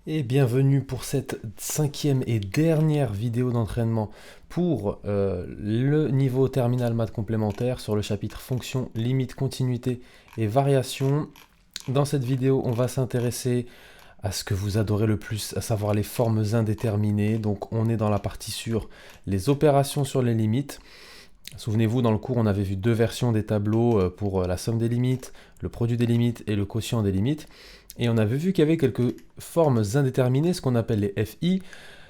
Et bienvenue pour cette cinquième et dernière vidéo d'entraînement pour le niveau terminal maths complémentaire sur le chapitre fonction, limite, continuité et variation. Dans cette vidéo, on va s'intéresser à ce que vous adorez le plus, à savoir les formes indéterminées. Donc on est dans la partie sur les opérations sur les limites. Souvenez-vous, dans le cours, on avait vu deux versions des tableaux pour la somme des limites, le produit des limites et le quotient des limites. Et on avait vu qu'il y avait quelques formes indéterminées, ce qu'on appelle les FI.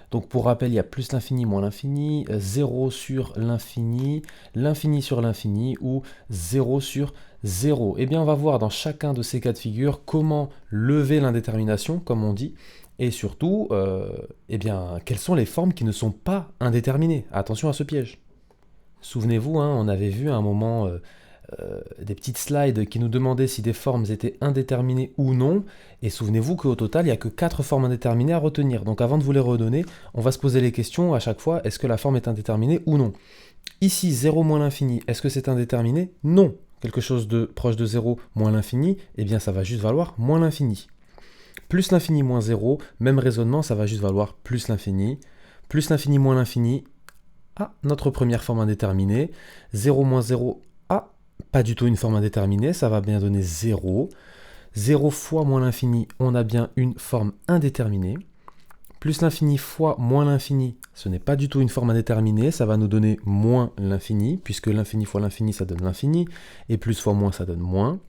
Donc pour rappel, il y a plus l'infini, moins l'infini, 0 sur l'infini, l'infini sur l'infini ou 0 sur 0. Eh bien, on va voir dans chacun de ces cas de figure comment lever l'indétermination, comme on dit, et surtout, eh bien, quelles sont les formes qui ne sont pas indéterminées. Attention à ce piège. Souvenez-vous, hein, on avait vu à un moment des petites slides qui nous demandaient si des formes étaient indéterminées ou non. Et souvenez-vous qu'au total, il n'y a que 4 formes indéterminées à retenir. Donc avant de vous les redonner, on va se poser les questions à chaque fois, est-ce que la forme est indéterminée ou non? Ici, 0 moins l'infini, est-ce que c'est indéterminé? Non. Quelque chose de proche de 0 moins l'infini, eh bien ça va juste valoir moins l'infini. Plus l'infini moins 0, même raisonnement, ça va juste valoir plus l'infini. Plus l'infini moins l'infini, notre première forme indéterminée. 0 moins 0, pas du tout une forme indéterminée, ça va bien donner 0. 0 fois moins l'infini, on a bien une forme indéterminée. Plus l'infini fois moins l'infini, ce n'est pas du tout une forme indéterminée, ça va nous donner moins l'infini, puisque l'infini fois l'infini, ça donne l'infini, et plus fois moins, ça donne moins.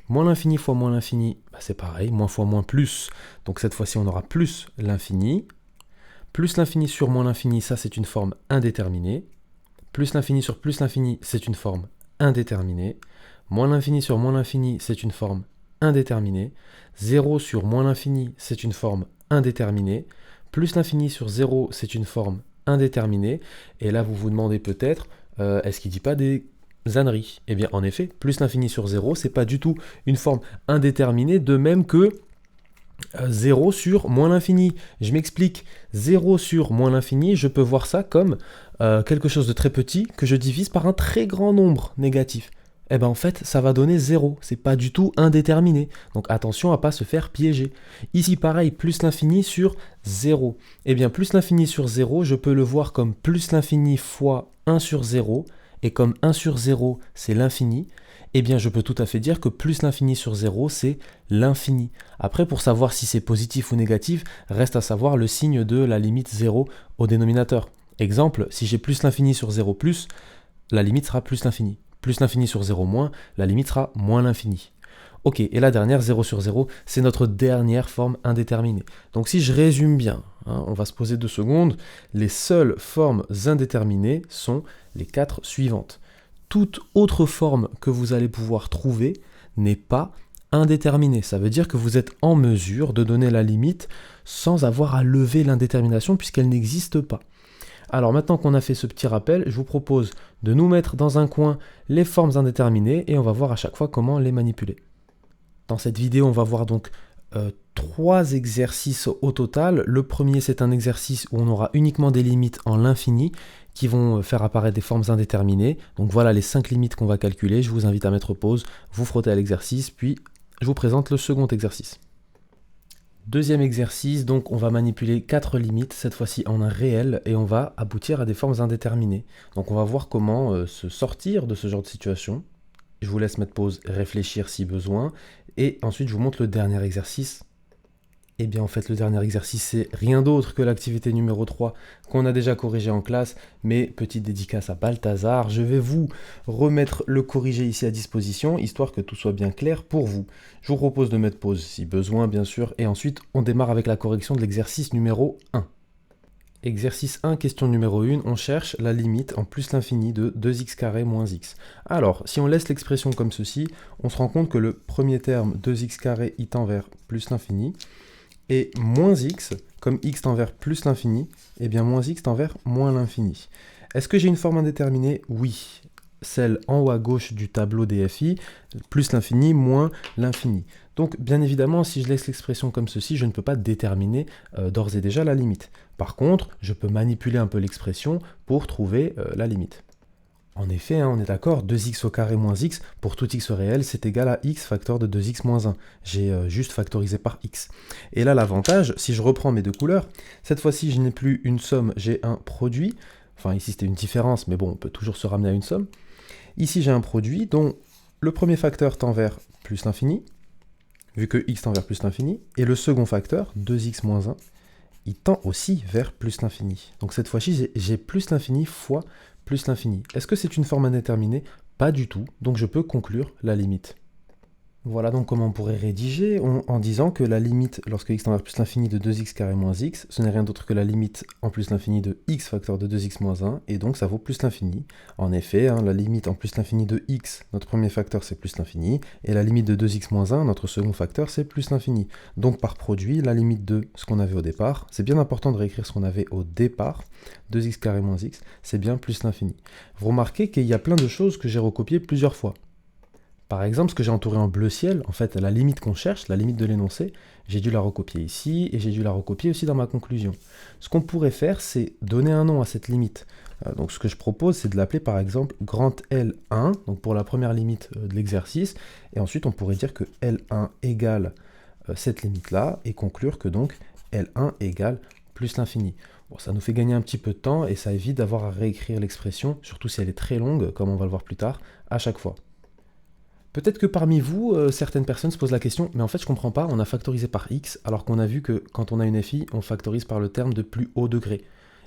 Moins l'infini fois moins l'infini, c'est pareil, moins fois moins plus, donc cette fois-ci on aura plus l'infini. Plus l'infini sur moins l'infini, ça c'est une forme indéterminée. Plus l'infini sur plus l'infini, c'est une forme indéterminée. Moins l'infini sur moins l'infini, c'est une forme indéterminée. 0 sur moins l'infini, c'est une forme indéterminée. Plus l'infini sur 0, c'est une forme indéterminée. Et là, vous vous demandez peut-être, est-ce qu'il ne dit pas des âneries? Eh bien, en effet, plus l'infini sur 0, c'est pas du tout une forme indéterminée, de même que 0 sur moins l'infini. Je m'explique, 0 sur moins l'infini, je peux voir ça comme quelque chose de très petit que je divise par un très grand nombre négatif. Eh bien en fait, ça va donner 0, c'est pas du tout indéterminé. Donc attention à pas se faire piéger. Ici pareil, plus l'infini sur 0. Eh bien plus l'infini sur 0, je peux le voir comme plus l'infini fois 1 sur 0. Et comme 1 sur 0, c'est l'infini, eh bien je peux tout à fait dire que plus l'infini sur 0, c'est l'infini. Après, pour savoir si c'est positif ou négatif, reste à savoir le signe de la limite 0 au dénominateur. Exemple, si j'ai plus l'infini sur 0 plus, la limite sera plus l'infini. Plus l'infini sur 0 moins, la limite sera moins l'infini. Ok, et la dernière, 0 sur 0, c'est notre dernière forme indéterminée. Donc si je résume bien, on va se poser 2 secondes, les seules formes indéterminées sont les 4 suivantes. Toute autre forme que vous allez pouvoir trouver n'est pas indéterminée. Ça veut dire que vous êtes en mesure de donner la limite sans avoir à lever l'indétermination puisqu'elle n'existe pas. Alors maintenant qu'on a fait ce petit rappel, je vous propose de nous mettre dans un coin les formes indéterminées et on va voir à chaque fois comment les manipuler. Dans cette vidéo, on va voir donc 3 exercices au total. Le premier, c'est un exercice où on aura uniquement des limites en l'infini qui vont faire apparaître des formes indéterminées. Donc voilà les 5 limites qu'on va calculer. Je vous invite à mettre pause, vous frottez à l'exercice, puis je vous présente le second exercice. Deuxième exercice, donc on va manipuler 4 limites, cette fois-ci en un réel, et on va aboutir à des formes indéterminées. Donc on va voir comment se sortir de ce genre de situation. Je vous laisse mettre pause, réfléchir si besoin, et ensuite je vous montre le dernier exercice. Eh bien en fait le dernier exercice c'est rien d'autre que l'activité numéro 3 qu'on a déjà corrigé en classe, mais petite dédicace à Balthazar, je vais vous remettre le corrigé ici à disposition, histoire que tout soit bien clair pour vous. Je vous propose de mettre pause si besoin bien sûr, et ensuite on démarre avec la correction de l'exercice numéro 1. Exercice 1, question numéro 1, on cherche la limite en plus l'infini de 2x carré moins x. Alors, si on laisse l'expression comme ceci, on se rend compte que le premier terme, 2x carré, il tend vers plus l'infini, et moins x, comme x tend vers plus l'infini, eh bien moins x tend vers moins l'infini. Est-ce que j'ai une forme indéterminée? Oui. Celle en haut à gauche du tableau des FI, plus l'infini, moins l'infini. Donc bien évidemment, si je laisse l'expression comme ceci, je ne peux pas déterminer d'ores et déjà la limite. Par contre, je peux manipuler un peu l'expression pour trouver la limite. En effet, on est d'accord, 2x au carré moins x, pour tout x réel, c'est égal à x facteur de 2x moins 1. J'ai juste factorisé par x. Et là, l'avantage, si je reprends mes deux couleurs, cette fois-ci, je n'ai plus une somme, j'ai un produit. Enfin, ici, c'était une différence, mais bon, on peut toujours se ramener à une somme. Ici, j'ai un produit dont le premier facteur tend vers plus l'infini, vu que x tend vers plus l'infini, et le second facteur, 2x moins 1, il tend aussi vers plus l'infini. Donc cette fois-ci, j'ai plus l'infini fois plus l'infini. Est-ce que c'est une forme indéterminée? Pas du tout, donc je peux conclure la limite. Voilà donc comment on pourrait rédiger en disant que la limite lorsque x tend vers plus l'infini de 2x carré moins x, ce n'est rien d'autre que la limite en plus l'infini de x facteur de 2x moins 1, et donc ça vaut plus l'infini. En effet, la limite en plus l'infini de x, notre premier facteur c'est plus l'infini, et la limite de 2x moins 1, notre second facteur c'est plus l'infini. Donc par produit, la limite de ce qu'on avait au départ, c'est bien important de réécrire ce qu'on avait au départ, 2x carré moins x, c'est bien plus l'infini. Vous remarquez qu'il y a plein de choses que j'ai recopiées plusieurs fois. Par exemple, ce que j'ai entouré en bleu ciel, en fait, la limite qu'on cherche, la limite de l'énoncé, j'ai dû la recopier ici, et j'ai dû la recopier aussi dans ma conclusion. Ce qu'on pourrait faire, c'est donner un nom à cette limite. Donc ce que je propose, c'est de l'appeler par exemple grand L1, donc pour la première limite de l'exercice, et ensuite on pourrait dire que L1 égale cette limite-là, et conclure que donc L1 égale plus l'infini. Bon, ça nous fait gagner un petit peu de temps, et ça évite d'avoir à réécrire l'expression, surtout si elle est très longue, comme on va le voir plus tard, à chaque fois. Peut-être que parmi vous, certaines personnes se posent la question, mais en fait je comprends pas, on a factorisé par x, alors qu'on a vu que quand on a une FI, on factorise par le terme de plus haut degré.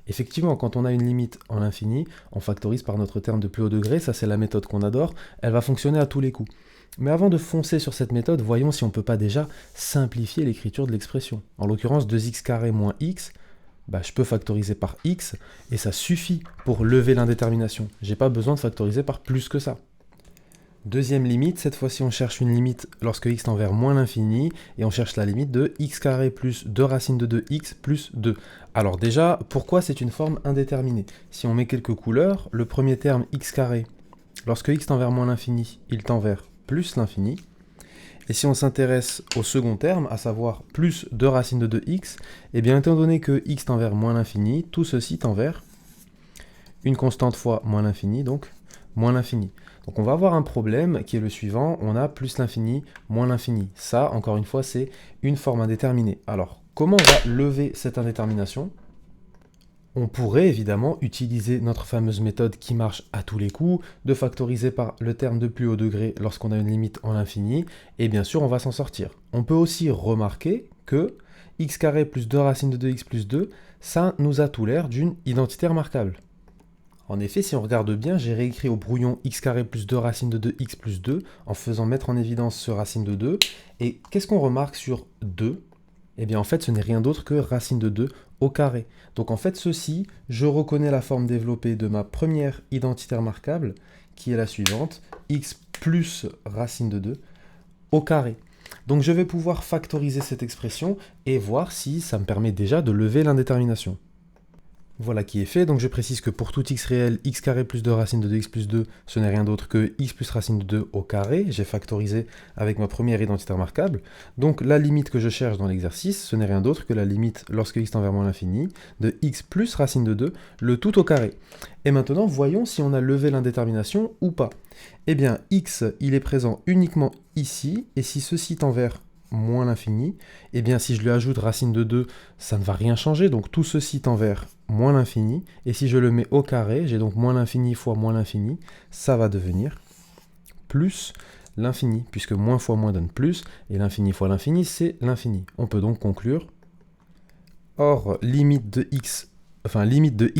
Effectivement, quand on a une limite en l'infini, on factorise par notre terme de plus haut degré, ça c'est la méthode qu'on adore, elle va fonctionner à tous les coups. Mais avant de foncer sur cette méthode, voyons si on ne peut pas déjà simplifier l'écriture de l'expression. En l'occurrence, 2x carré moins x, je peux factoriser par x, et ça suffit pour lever l'indétermination. J'ai pas besoin de factoriser par plus que ça. Deuxième limite, cette fois-ci on cherche une limite lorsque x tend vers moins l'infini, et on cherche la limite de x carré plus 2 racines de 2x plus 2. Alors déjà, pourquoi c'est une forme indéterminée? Si on met quelques couleurs, le premier terme x carré, lorsque x tend vers moins l'infini, il tend vers plus l'infini. Et si on s'intéresse au second terme, à savoir plus 2 racines de 2x, eh bien étant donné que x tend vers moins l'infini, tout ceci tend vers une constante fois moins l'infini, donc moins l'infini. Donc on va avoir un problème qui est le suivant, on a plus l'infini, moins l'infini. Ça, encore une fois, c'est une forme indéterminée. Alors, comment on va lever cette indétermination? On pourrait évidemment utiliser notre fameuse méthode qui marche à tous les coups, de factoriser par le terme de plus haut degré lorsqu'on a une limite en l'infini, et bien sûr on va s'en sortir. On peut aussi remarquer que x carré plus 2 racines de 2x plus 2, ça nous a tout l'air d'une identité remarquable. En effet, si on regarde bien, j'ai réécrit au brouillon x carré plus 2 racines de 2x plus 2 en faisant mettre en évidence ce racine de 2. Et qu'est-ce qu'on remarque sur 2? Eh bien en fait, ce n'est rien d'autre que racine de 2 au carré. Donc en fait, ceci, je reconnais la forme développée de ma première identité remarquable, qui est la suivante, x plus racine de 2 au carré. Donc je vais pouvoir factoriser cette expression et voir si ça me permet déjà de lever l'indétermination. Voilà qui est fait, donc je précise que pour tout x réel, x carré plus 2 racine de 2x plus 2, ce n'est rien d'autre que x plus racine de 2 au carré. J'ai factorisé avec ma première identité remarquable. Donc la limite que je cherche dans l'exercice, ce n'est rien d'autre que la limite lorsque x tend vers moins l'infini de x plus racine de 2, le tout au carré. Et maintenant, voyons si on a levé l'indétermination ou pas. Eh bien, x, il est présent uniquement ici, et si ceci tend vers moins l'infini, et bien si je lui ajoute racine de 2, ça ne va rien changer, donc tout ceci tend vers moins l'infini, et si je le mets au carré, j'ai donc moins l'infini fois moins l'infini, ça va devenir plus l'infini, puisque moins fois moins donne plus, et l'infini fois l'infini, c'est l'infini. On peut donc conclure, or limite de x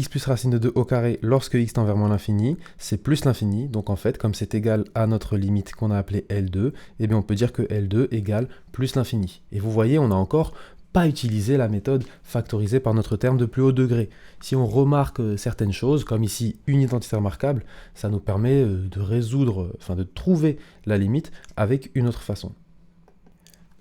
plus racine de 2 au carré lorsque x tend vers moins l'infini, c'est plus l'infini. Donc en fait, comme c'est égal à notre limite qu'on a appelée L2, eh bien on peut dire que L2 égale plus l'infini. Et vous voyez, on n'a encore pas utilisé la méthode factorisée par notre terme de plus haut degré. Si on remarque certaines choses, comme ici une identité remarquable, ça nous permet de trouver la limite avec une autre façon.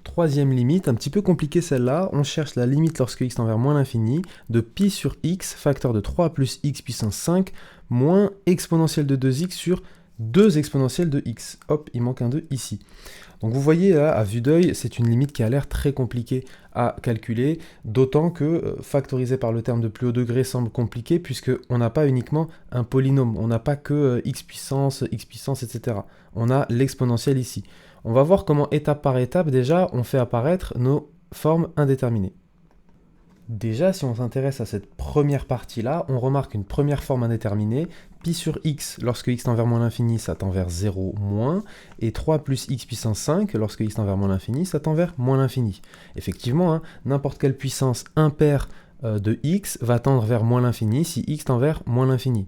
Troisième limite, un petit peu compliquée celle-là, on cherche la limite lorsque x tend vers moins l'infini de pi sur x, facteur de 3 plus x puissance 5, moins exponentielle de 2x sur 2 exponentielle de x. Hop, il manque un 2 ici. Donc vous voyez là, à vue d'œil, c'est une limite qui a l'air très compliquée à calculer, d'autant que factoriser par le terme de plus haut degré semble compliqué, puisqu'on n'a pas uniquement un polynôme, on n'a pas que x puissance, etc. On a l'exponentielle ici. On va voir comment, étape par étape, déjà, on fait apparaître nos formes indéterminées. Déjà, si on s'intéresse à cette première partie-là, on remarque une première forme indéterminée, pi sur x, lorsque x tend vers moins l'infini, ça tend vers 0, moins, et 3 plus x puissance 5, lorsque x tend vers moins l'infini, ça tend vers moins l'infini. Effectivement, hein, n'importe quelle puissance impaire de x va tendre vers moins l'infini si x tend vers moins l'infini.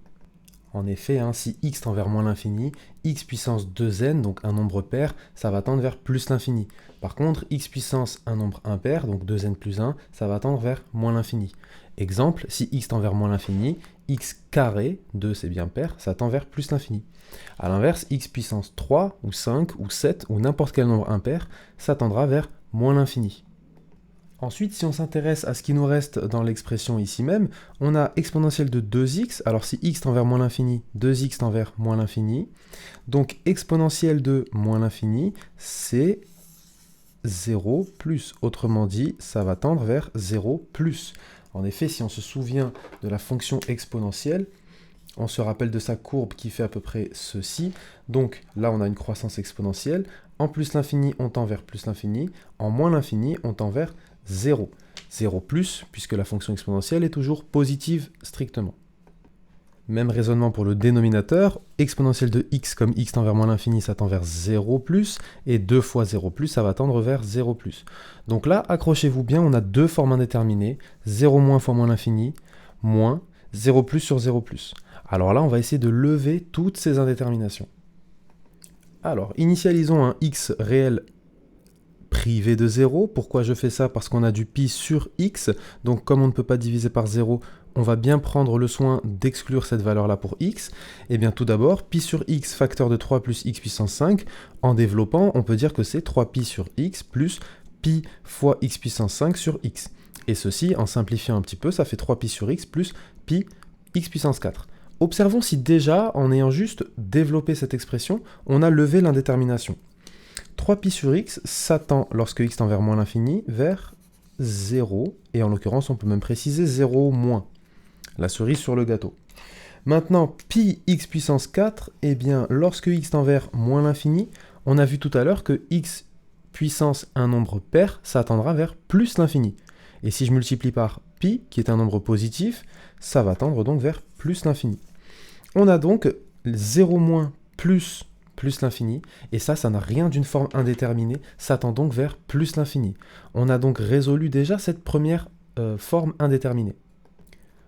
En effet, hein, si x tend vers moins l'infini, x puissance 2n, donc un nombre pair, ça va tendre vers plus l'infini. Par contre, x puissance un nombre impair, donc 2n plus 1, ça va tendre vers moins l'infini. Exemple, si x tend vers moins l'infini, x carré, 2 c'est bien pair, ça tend vers plus l'infini. A l'inverse, x puissance 3, ou 5, ou 7, ou n'importe quel nombre impair, ça tendra vers moins l'infini. Ensuite, si on s'intéresse à ce qui nous reste dans l'expression ici même, on a exponentielle de 2x. Alors si x tend vers moins l'infini, 2x tend vers moins l'infini. Donc exponentielle de moins l'infini, c'est 0 plus. Autrement dit, ça va tendre vers 0 plus. En effet, si on se souvient de la fonction exponentielle, on se rappelle de sa courbe qui fait à peu près ceci. Donc là, on a une croissance exponentielle. En plus l'infini, on tend vers plus l'infini. En moins l'infini, on tend vers 0. 0 plus, puisque la fonction exponentielle est toujours positive strictement. Même raisonnement pour le dénominateur. Exponentielle de x, comme x tend vers moins l'infini, ça tend vers 0 plus. Et 2 fois 0 plus, ça va tendre vers 0 plus. Donc là, accrochez-vous bien, on a deux formes indéterminées. 0 moins fois moins l'infini, moins 0 plus sur 0 plus. Alors là, on va essayer de lever toutes ces indéterminations. Alors, initialisons un x réel privé de 0. Pourquoi je fais ça? Parce qu'on a du pi sur x. Donc, comme on ne peut pas diviser par 0, on va bien prendre le soin d'exclure cette valeur-là pour x. Eh bien, tout d'abord, pi sur x facteur de 3 plus x puissance 5. En développant, on peut dire que c'est 3pi sur x plus pi fois x puissance 5 sur x. Et ceci, en simplifiant un petit peu, ça fait 3pi sur x plus pi x puissance 4. Observons si déjà, en ayant juste développé cette expression, on a levé l'indétermination. 3pi sur x, ça tend, lorsque x tend vers moins l'infini, vers 0. Et en l'occurrence, on peut même préciser 0 moins. La cerise sur le gâteau. Maintenant, pi x puissance 4, eh bien, lorsque x tend vers moins l'infini, on a vu tout à l'heure que x puissance un nombre pair, ça tendra vers plus l'infini. Et si je multiplie par pi, qui est un nombre positif, ça va tendre donc vers plus l'infini. On a donc 0 moins plus l'infini, et ça n'a rien d'une forme indéterminée, ça tend donc vers plus l'infini. On a donc résolu déjà cette première forme indéterminée.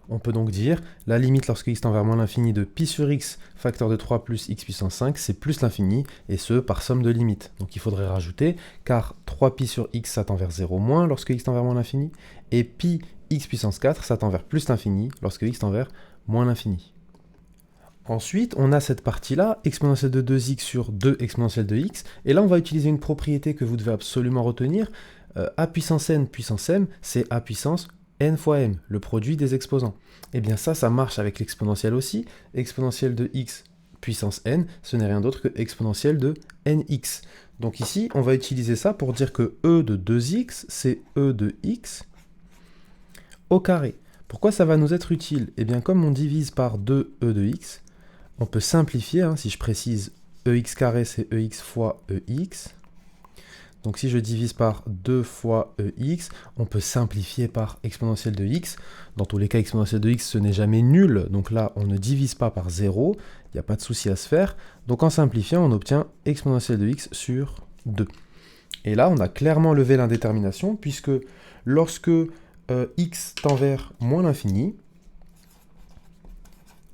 On peut donc dire, la limite lorsque x tend vers moins l'infini de pi sur x facteur de 3 plus x puissance 5, c'est plus l'infini, et ce, par somme de limites. Donc il faudrait rajouter, car 3pi sur x, ça tend vers 0 moins lorsque x tend vers moins l'infini, et pi x puissance 4, ça tend vers plus l'infini lorsque x tend vers moins l'infini. Ensuite, on a cette partie-là, exponentielle de 2x sur 2 exponentielle de x, et là on va utiliser une propriété que vous devez absolument retenir. A puissance n puissance m, c'est a puissance n fois m, le produit des exposants. Et bien ça marche avec l'exponentielle aussi. Exponentielle de x puissance n, ce n'est rien d'autre que exponentielle de nx. Donc ici, on va utiliser ça pour dire que e de 2x, c'est e de x au carré. Pourquoi ça va nous être utile? Eh bien, comme on divise par 2e de x, on peut simplifier, hein, si je précise ex carré, c'est ex fois ex. Donc si je divise par 2 fois ex, on peut simplifier par exponentielle de x. Dans tous les cas, exponentielle de x, ce n'est jamais nul. Donc là, on ne divise pas par 0. Il n'y a pas de souci à se faire. Donc en simplifiant, on obtient exponentielle de x sur 2. Et là, on a clairement levé l'indétermination, puisque lorsque x tend vers moins l'infini,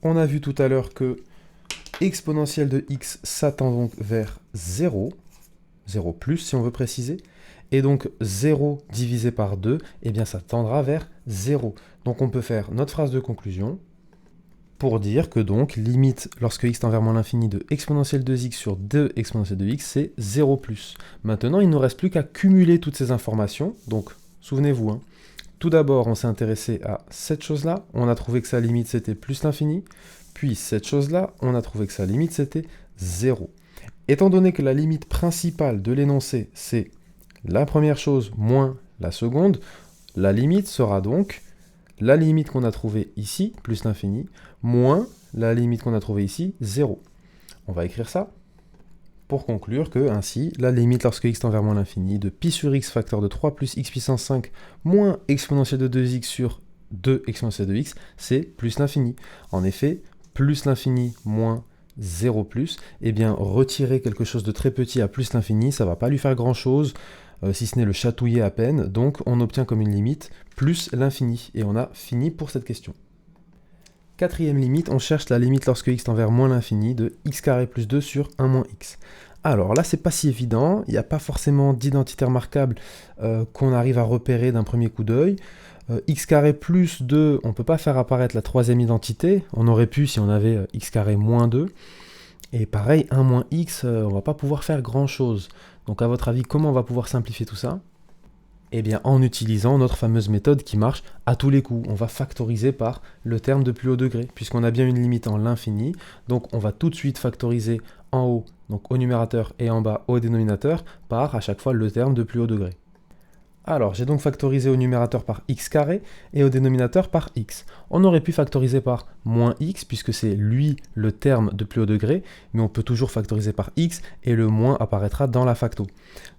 on a vu tout à l'heure que exponentielle de x, ça tend donc vers 0. 0 plus si on veut préciser, et donc 0 divisé par 2, eh bien ça tendra vers 0. Donc on peut faire notre phrase de conclusion pour dire que donc limite lorsque x tend vers moins l'infini de exponentielle de x sur 2 exponentielle de x, c'est 0 plus. Maintenant, il ne nous reste plus qu'à cumuler toutes ces informations, donc souvenez-vous, hein, tout d'abord on s'est intéressé à cette chose-là, on a trouvé que sa limite c'était plus l'infini, puis cette chose-là, on a trouvé que sa limite c'était 0. Étant donné que la limite principale de l'énoncé, c'est la première chose moins la seconde, la limite sera donc la limite qu'on a trouvée ici, plus l'infini, moins la limite qu'on a trouvée ici, 0. On va écrire ça pour conclure que, ainsi, la limite lorsque x tend vers moins l'infini de pi sur x facteur de 3 plus x puissance 5 moins exponentielle de 2x sur 2 exponentielle de x, c'est plus l'infini. En effet, plus l'infini moins 0 plus, eh bien, retirer quelque chose de très petit à plus l'infini, ça ne va pas lui faire grand-chose, si ce n'est le chatouiller à peine, donc on obtient comme une limite plus l'infini, et on a fini pour cette question. Quatrième limite, on cherche la limite lorsque x tend vers moins l'infini de x carré plus 2 sur 1 moins x. Alors là, c'est pas si évident, il n'y a pas forcément d'identité remarquable qu'on arrive à repérer d'un premier coup d'œil. X carré plus 2, on ne peut pas faire apparaître la troisième identité, on aurait pu si on avait x carré moins 2. Et pareil, 1 moins x, on ne va pas pouvoir faire grand chose. Donc à votre avis, comment on va pouvoir simplifier tout ça? Eh bien, en utilisant notre fameuse méthode qui marche à tous les coups. On va factoriser par le terme de plus haut degré, puisqu'on a bien une limite en l'infini. Donc, on va tout de suite factoriser en haut, donc au numérateur, et en bas au dénominateur, par à chaque fois le terme de plus haut degré. Alors, j'ai donc factorisé au numérateur par x carré et au dénominateur par x. On aurait pu factoriser par moins x, puisque c'est lui le terme de plus haut degré, mais on peut toujours factoriser par x, et le moins apparaîtra dans la facto.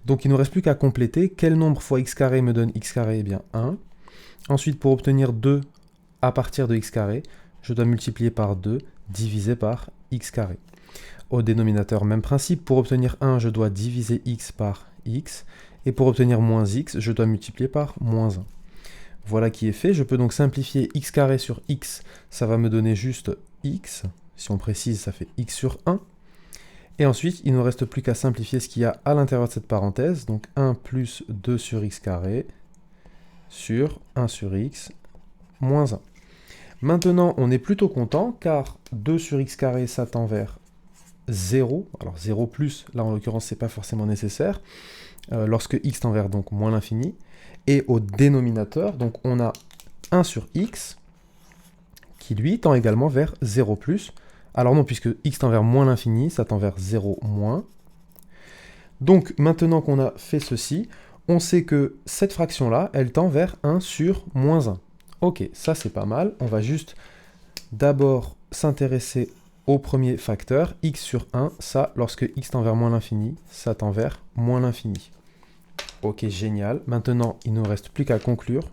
Donc il ne nous reste plus qu'à compléter. Quel nombre fois x carré me donne x carré? Eh bien 1. Ensuite, pour obtenir 2 à partir de x carré, je dois multiplier par 2 divisé par x carré. Au dénominateur, même principe. Pour obtenir 1, je dois diviser x par x. Et pour obtenir moins x, je dois multiplier par moins 1. Voilà qui est fait. Je peux donc simplifier x carré sur x. Ça va me donner juste x. Si on précise, ça fait x sur 1. Et ensuite, il ne nous reste plus qu'à simplifier ce qu'il y a à l'intérieur de cette parenthèse. Donc 1 plus 2 sur x carré sur 1 sur x moins 1. Maintenant, on est plutôt content car 2 sur x carré, ça tend vers 0. Alors 0 plus, là en l'occurrence, ce n'est pas forcément nécessaire. Lorsque x tend vers donc moins l'infini. Et au dénominateur, donc on a 1 sur x qui lui tend également vers 0 plus. Alors non, puisque x tend vers moins l'infini, ça tend vers 0 moins. Donc maintenant qu'on a fait ceci, on sait que cette fraction-là, elle tend vers 1 sur moins 1. Ok, ça c'est pas mal. On va juste d'abord s'intéresser au premier facteur, x sur 1, ça, lorsque x tend vers moins l'infini, ça tend vers moins l'infini. Ok, génial. Maintenant, il ne nous reste plus qu'à conclure.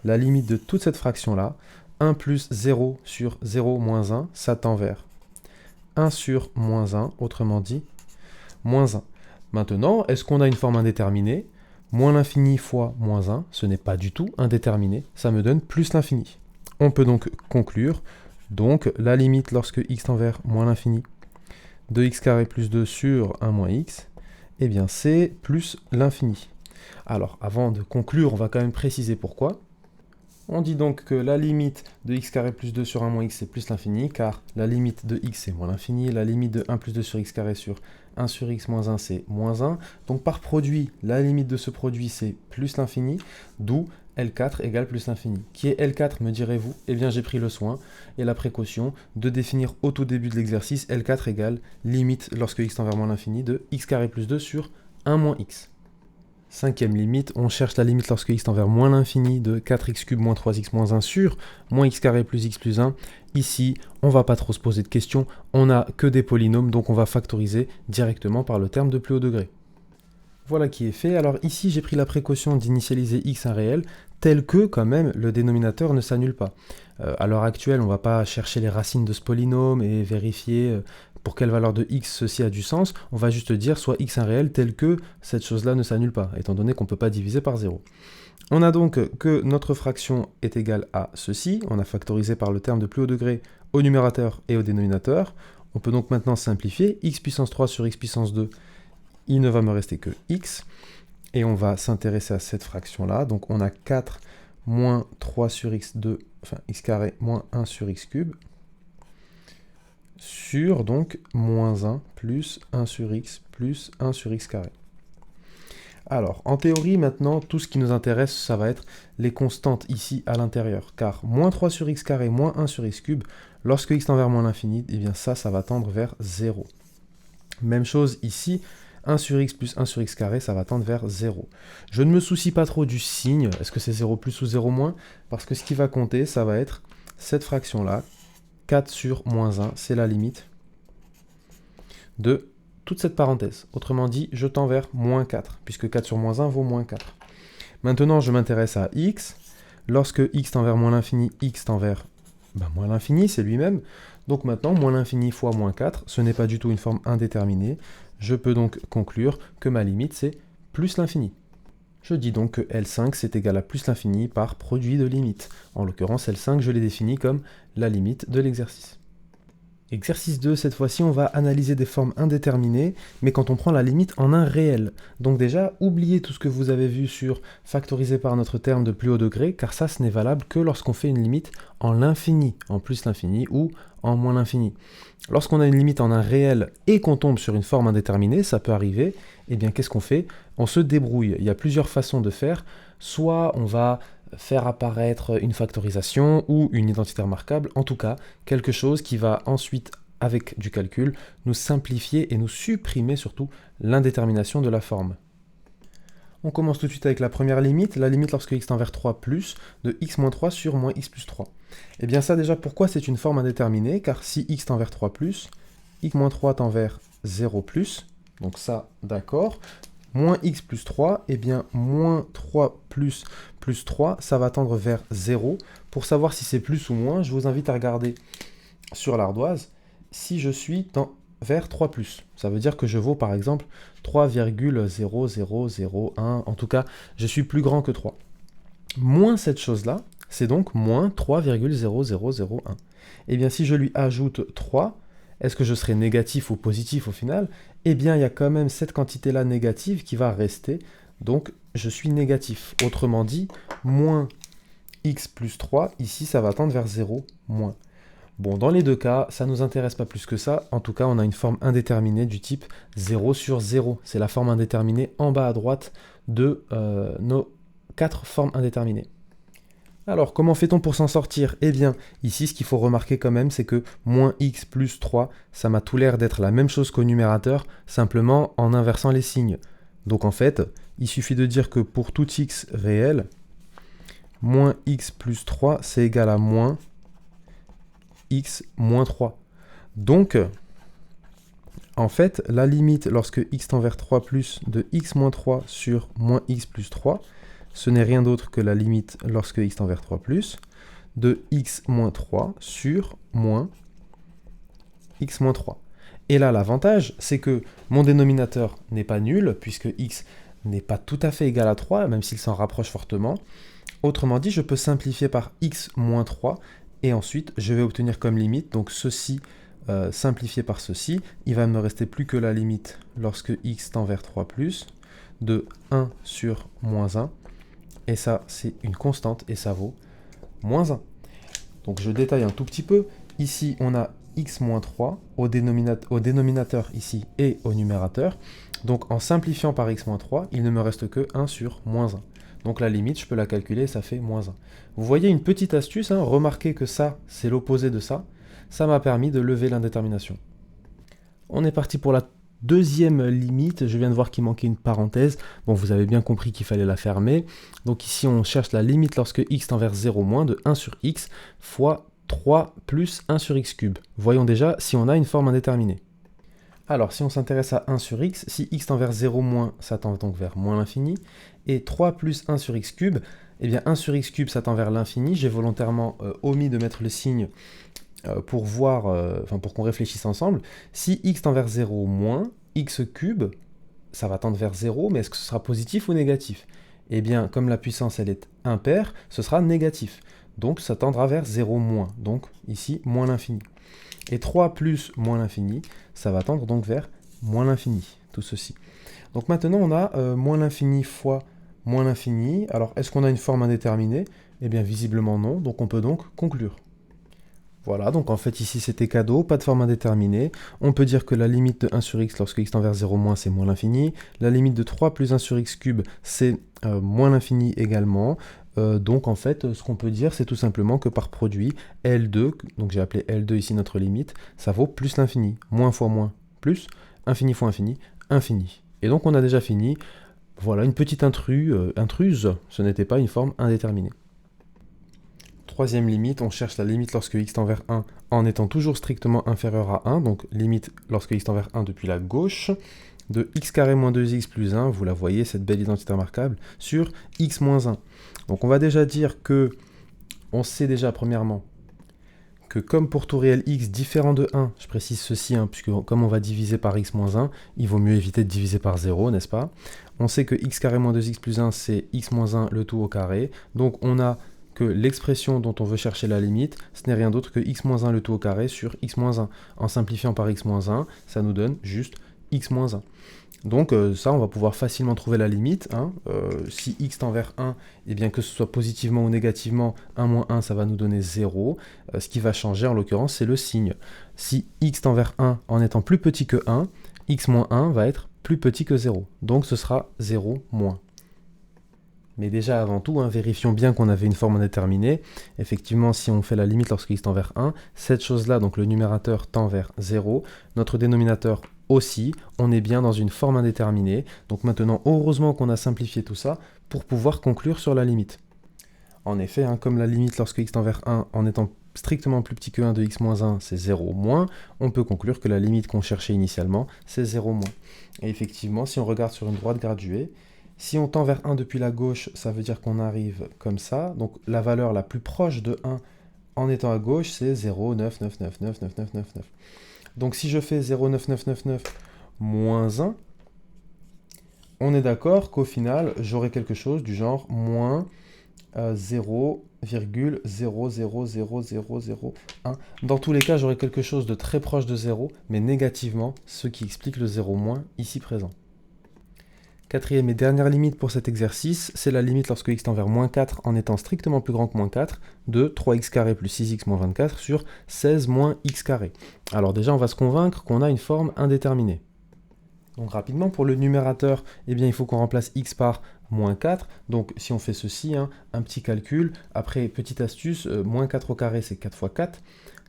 La limite de toute cette fraction-là, 1 plus 0 sur 0 moins 1, ça tend vers 1 sur moins 1, autrement dit, moins 1. Maintenant, est-ce qu'on a une forme indéterminée? Moins l'infini fois moins 1, ce n'est pas du tout indéterminé, ça me donne plus l'infini. On peut donc conclure, donc la limite lorsque x tend vers moins l'infini de x carré plus 2 sur 1 moins x, eh bien c'est plus l'infini. Alors avant de conclure, on va quand même préciser pourquoi. On dit donc que la limite de x carré plus 2 sur 1 moins x c'est plus l'infini, car la limite de x c'est moins l'infini, la limite de 1 plus 2 sur x carré sur 1 sur x moins 1 c'est moins 1. Donc par produit, la limite de ce produit c'est plus l'infini, d'où L4 égale plus l'infini. Qui est L4 me direz-vous? Eh bien j'ai pris le soin et la précaution de définir au tout début de l'exercice L4 égale limite lorsque x tend vers moins l'infini de x carré plus 2 sur 1 moins x. Cinquième limite, on cherche la limite lorsque x tend vers moins l'infini de 4x cube moins 3x moins 1 sur moins x carré plus x plus 1. Ici, on ne va pas trop se poser de questions, on n'a que des polynômes, donc on va factoriser directement par le terme de plus haut degré. Voilà qui est fait. Alors ici, j'ai pris la précaution d'initialiser x un réel, tel que, quand même, le dénominateur ne s'annule pas. À l'heure actuelle, on ne va pas chercher les racines de ce polynôme et vérifier pour quelle valeur de x ceci a du sens. On va juste dire soit x un réel tel que cette chose-là ne s'annule pas, étant donné qu'on ne peut pas diviser par 0. On a donc que notre fraction est égale à ceci. On a factorisé par le terme de plus haut degré au numérateur et au dénominateur. On peut donc maintenant simplifier. X puissance 3 sur x puissance 2, il ne va me rester que x. Et on va s'intéresser à cette fraction-là. Donc on a 4 moins 3 sur x2, enfin x carré moins 1 sur x cube, sur donc moins 1 plus 1 sur x plus 1 sur x carré. Alors, en théorie, maintenant, tout ce qui nous intéresse, ça va être les constantes ici à l'intérieur. Car moins 3 sur x carré moins 1 sur x cube, lorsque x tend vers moins l'infini, eh bien ça va tendre vers 0. Même chose ici, 1 sur x plus 1 sur x carré, ça va tendre vers 0. Je ne me soucie pas trop du signe, est-ce que c'est 0 plus ou 0 moins, parce que ce qui va compter, ça va être cette fraction-là, 4 sur moins 1, c'est la limite de toute cette parenthèse. Autrement dit, je tends vers moins 4, puisque 4 sur moins 1 vaut moins 4. Maintenant, je m'intéresse à x. Lorsque x tend vers moins l'infini, x tend vers moins l'infini, c'est lui-même. Donc maintenant, moins l'infini fois moins 4, ce n'est pas du tout une forme indéterminée. Je peux donc conclure que ma limite, c'est plus l'infini. Je dis donc que L5, c'est égal à plus l'infini par produit de limite. En l'occurrence, L5, je l'ai défini comme la limite de l'exercice. Exercice 2, cette fois-ci, on va analyser des formes indéterminées, mais quand on prend la limite en un réel. Donc déjà, oubliez tout ce que vous avez vu sur factoriser par notre terme de plus haut degré, car ça, ce n'est valable que lorsqu'on fait une limite en l'infini, en plus l'infini ou en moins l'infini. Lorsqu'on a une limite en un réel et qu'on tombe sur une forme indéterminée, ça peut arriver, eh bien qu'est-ce qu'on fait? On se débrouille. Il y a plusieurs façons de faire. Soit on va faire apparaître une factorisation ou une identité remarquable, en tout cas quelque chose qui va ensuite, avec du calcul, nous simplifier et nous supprimer surtout l'indétermination de la forme. On commence tout de suite avec la première limite, la limite lorsque x tend vers 3 plus de x-3 sur moins x plus 3. Et bien ça déjà, pourquoi c'est une forme indéterminée? Car si x tend vers 3 plus, x-3 tend vers 0 plus, donc ça d'accord. Moins x plus 3, et bien moins 3 plus 3, ça va tendre vers 0. Pour savoir si c'est plus ou moins, je vous invite à regarder sur l'ardoise si je suis vers 3 plus. Ça veut dire que je vaux par exemple 3,0001, en tout cas, je suis plus grand que 3. Moins cette chose-là, c'est donc moins 3,0001. Et bien si je lui ajoute 3, est-ce que je serai négatif ou positif au final? Eh bien, il y a quand même cette quantité-là négative qui va rester, donc je suis négatif. Autrement dit, moins x plus 3, ici, ça va tendre vers 0, moins. Bon, dans les deux cas, ça ne nous intéresse pas plus que ça. En tout cas, on a une forme indéterminée du type 0 sur 0. C'est la forme indéterminée en bas à droite de nos 4 formes indéterminées. Alors, comment fait-on pour s'en sortir? Eh bien, ici, ce qu'il faut remarquer quand même, c'est que moins x plus 3, ça m'a tout l'air d'être la même chose qu'au numérateur, simplement en inversant les signes. Donc en fait, il suffit de dire que pour tout x réel, moins x plus 3, c'est égal à moins x moins 3. Donc, en fait, la limite lorsque x tend vers 3 plus de x moins 3 sur moins x plus 3, ce n'est rien d'autre que la limite lorsque x tend vers 3 plus de x moins 3 sur moins x moins 3. Et là, l'avantage, c'est que mon dénominateur n'est pas nul, puisque x n'est pas tout à fait égal à 3, même s'il s'en rapproche fortement. Autrement dit, je peux simplifier par x moins 3, et ensuite, je vais obtenir comme limite, donc ceci simplifié par ceci, il va me rester plus que la limite lorsque x tend vers 3 plus de 1 sur moins 1. Et ça, c'est une constante, et ça vaut moins 1. Donc je détaille un tout petit peu. Ici, on a x moins 3 au dénominateur ici et au numérateur. Donc en simplifiant par x moins 3, il ne me reste que 1 sur moins 1. Donc la limite, je peux la calculer, ça fait moins 1. Vous voyez une petite astuce, hein, remarquez que ça, c'est l'opposé de ça. Ça m'a permis de lever l'indétermination. On est parti pour la deuxième limite, je viens de voir qu'il manquait une parenthèse. Bon, vous avez bien compris qu'il fallait la fermer. Donc ici, on cherche la limite lorsque x tend vers 0 moins de 1 sur x fois 3 plus 1 sur x cube. Voyons déjà si on a une forme indéterminée. Alors, si on s'intéresse à 1 sur x, si x tend vers 0 moins, ça tend donc vers moins l'infini. Et 3 plus 1 sur x cube, eh bien 1 sur x cube, ça tend vers l'infini. J'ai volontairement omis de mettre le signe pour voir, pour qu'on réfléchisse ensemble. Si x tend vers 0 moins, x cube, ça va tendre vers 0, mais est-ce que ce sera positif ou négatif? Eh bien, comme la puissance, elle est impaire, ce sera négatif. Donc, ça tendra vers 0 moins. Donc, ici, moins l'infini. Et 3 plus moins l'infini, ça va tendre donc vers moins l'infini, tout ceci. Donc maintenant, on a moins l'infini fois moins l'infini. Alors, est-ce qu'on a une forme indéterminée? Eh bien, visiblement non, donc on peut donc conclure. Voilà, donc en fait ici c'était cadeau, pas de forme indéterminée. On peut dire que la limite de 1 sur x lorsque x tend vers 0 moins, c'est moins l'infini. La limite de 3 plus 1 sur x cube, c'est moins l'infini également. Donc en fait, ce qu'on peut dire, c'est tout simplement que par produit, L2, donc j'ai appelé L2 ici notre limite, ça vaut plus l'infini. Moins fois moins, plus. infini fois infini, infini. Et donc on a déjà fini. Voilà une petite intruse, ce n'était pas une forme indéterminée. Troisième limite, on cherche la limite lorsque x tend vers 1 en étant toujours strictement inférieur à 1, donc limite lorsque x tend vers 1 depuis la gauche, de x carré moins 2x plus 1, vous la voyez, cette belle identité remarquable, sur x moins 1. Donc on va déjà dire que, on sait déjà premièrement, que comme pour tout réel x différent de 1, je précise ceci, puisque comme on va diviser par x moins 1, il vaut mieux éviter de diviser par 0, n'est-ce pas? On sait que x carré moins 2x plus 1, c'est x moins 1 le tout au carré, donc on a que l'expression dont on veut chercher la limite, ce n'est rien d'autre que x moins 1 le tout au carré sur x moins 1. En simplifiant par x moins 1, ça nous donne juste x moins 1. Donc ça, on va pouvoir facilement trouver la limite. Si x tend vers 1, et bien que ce soit positivement ou négativement, 1 moins 1, ça va nous donner 0. Ce qui va changer, en l'occurrence, c'est le signe. Si x tend vers 1 en étant plus petit que 1, x moins 1 va être plus petit que 0. Donc ce sera 0 moins. Mais déjà avant tout, vérifions bien qu'on avait une forme indéterminée. Effectivement, si on fait la limite lorsque x tend vers 1, cette chose-là, donc le numérateur tend vers 0, notre dénominateur aussi, on est bien dans une forme indéterminée. Donc maintenant, heureusement qu'on a simplifié tout ça pour pouvoir conclure sur la limite. En effet, comme la limite lorsque x tend vers 1 en étant strictement plus petit que 1 de x moins 1, c'est 0 moins, on peut conclure que la limite qu'on cherchait initialement, c'est 0 moins. Et effectivement, si on regarde sur une droite graduée, si on tend vers 1 depuis la gauche, ça veut dire qu'on arrive comme ça. Donc la valeur la plus proche de 1 en étant à gauche, c'est 0,9999999. Donc si je fais 0,9999 moins 1, on est d'accord qu'au final, j'aurai quelque chose du genre moins 0,000001. Dans tous les cas, j'aurai quelque chose de très proche de 0, mais négativement, ce qui explique le 0 moins ici présent. Quatrième et dernière limite pour cet exercice, c'est la limite lorsque x tend vers moins 4 en étant strictement plus grand que moins 4 de 3x carré plus 6x moins 24 sur 16 moins x carré. Alors déjà, on va se convaincre qu'on a une forme indéterminée. Donc rapidement, pour le numérateur, il faut qu'on remplace x par moins 4. Donc si on fait ceci, un petit calcul, après, petite astuce, moins 4 au carré, c'est 4 fois 4.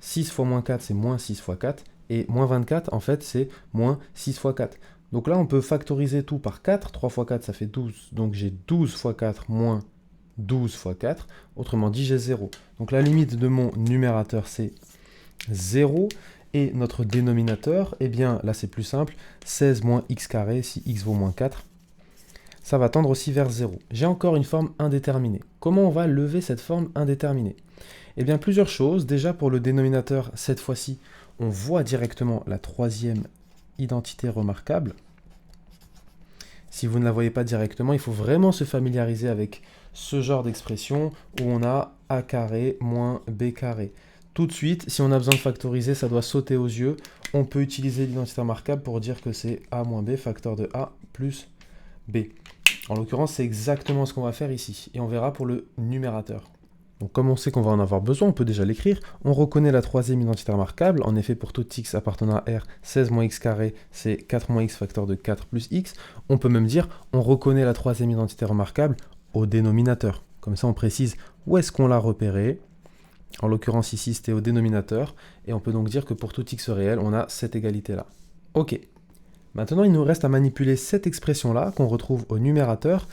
6 fois moins 4, c'est moins 6 fois 4. Et moins 24, en fait, c'est moins 6 fois 4. Donc là, on peut factoriser tout par 4. 3 fois 4, ça fait 12. Donc j'ai 12 fois 4 moins 12 fois 4. Autrement dit, j'ai 0. Donc la limite de mon numérateur, c'est 0. Et notre dénominateur, là, c'est plus simple. 16 moins x carré, si x vaut moins 4. Ça va tendre aussi vers 0. J'ai encore une forme indéterminée. Comment on va lever cette forme indéterminée? Plusieurs choses. Déjà, pour le dénominateur, cette fois-ci, on voit directement la troisième identité remarquable. Si vous ne la voyez pas directement, il faut vraiment se familiariser avec ce genre d'expression où on a a carré moins b carré. Tout de suite, si on a besoin de factoriser, ça doit sauter aux yeux. On peut utiliser l'identité remarquable pour dire que c'est a moins b facteur de a plus b. En l'occurrence, c'est exactement ce qu'on va faire ici. Et on verra pour le numérateur. Donc comme on sait qu'on va en avoir besoin, on peut déjà l'écrire. On reconnaît la troisième identité remarquable. En effet, pour tout x appartenant à R, 16 moins x carré, c'est 4 moins x facteur de 4 plus x. On peut même dire, on reconnaît la troisième identité remarquable au dénominateur. Comme ça, on précise où est-ce qu'on l'a repéré. En l'occurrence, ici, c'était au dénominateur. Et on peut donc dire que pour tout x réel, on a cette égalité-là. OK. Maintenant, il nous reste à manipuler cette expression-là qu'on retrouve au numérateur.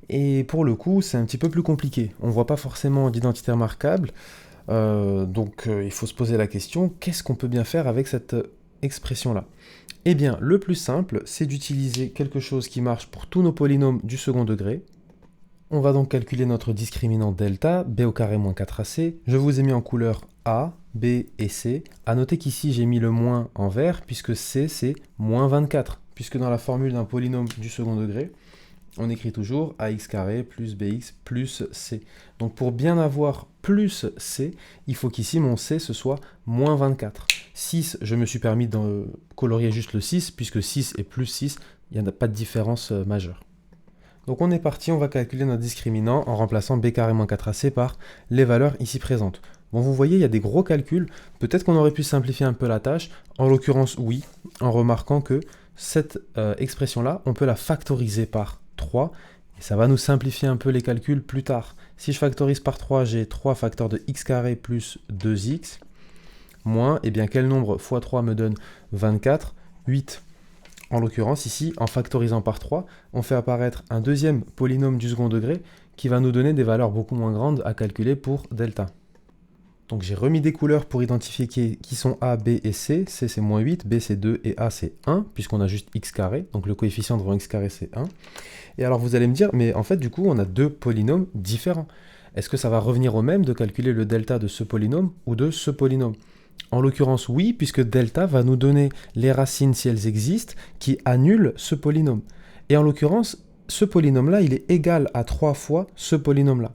Et pour le coup, c'est un petit peu plus compliqué. On ne voit pas forcément d'identité remarquable. Donc, il faut se poser la question, qu'est-ce qu'on peut bien faire avec cette expression-là? Le plus simple, c'est d'utiliser quelque chose qui marche pour tous nos polynômes du second degré. On va donc calculer notre discriminant delta, b au carré moins 4ac. Je vous ai mis en couleur A, B et C. A noter qu'ici, j'ai mis le moins en vert, puisque C, c'est moins 24. Puisque dans la formule d'un polynôme du second degré, on écrit toujours ax carré plus bx plus c. Donc pour bien avoir plus c, il faut qu'ici mon c ce soit moins 24. 6, je me suis permis de colorier juste le 6, puisque 6 et plus 6, il n'y a pas de différence majeure. Donc on est parti, on va calculer notre discriminant en remplaçant b carré moins 4ac par les valeurs ici présentes. Bon, vous voyez, il y a des gros calculs. Peut-être qu'on aurait pu simplifier un peu la tâche. En l'occurrence, oui, en remarquant que cette expression-là, on peut la factoriser par 3, et ça va nous simplifier un peu les calculs plus tard. Si je factorise par 3, j'ai 3 facteurs de x carré plus 2x, moins, quel nombre fois 3 me donne 24, 8. En l'occurrence, ici, en factorisant par 3, on fait apparaître un deuxième polynôme du second degré qui va nous donner des valeurs beaucoup moins grandes à calculer pour delta. Donc j'ai remis des couleurs pour identifier qui sont A, B et C. C c'est moins 8, B c'est 2 et A c'est 1, puisqu'on a juste x carré. Donc le coefficient devant x carré c'est 1. Et alors vous allez me dire, mais en fait du coup on a deux polynômes différents. Est-ce que ça va revenir au même de calculer le delta de ce polynôme ou de ce polynôme? En l'occurrence oui, puisque delta va nous donner les racines si elles existent qui annulent ce polynôme. Et en l'occurrence, ce polynôme-là il est égal à 3 fois ce polynôme-là.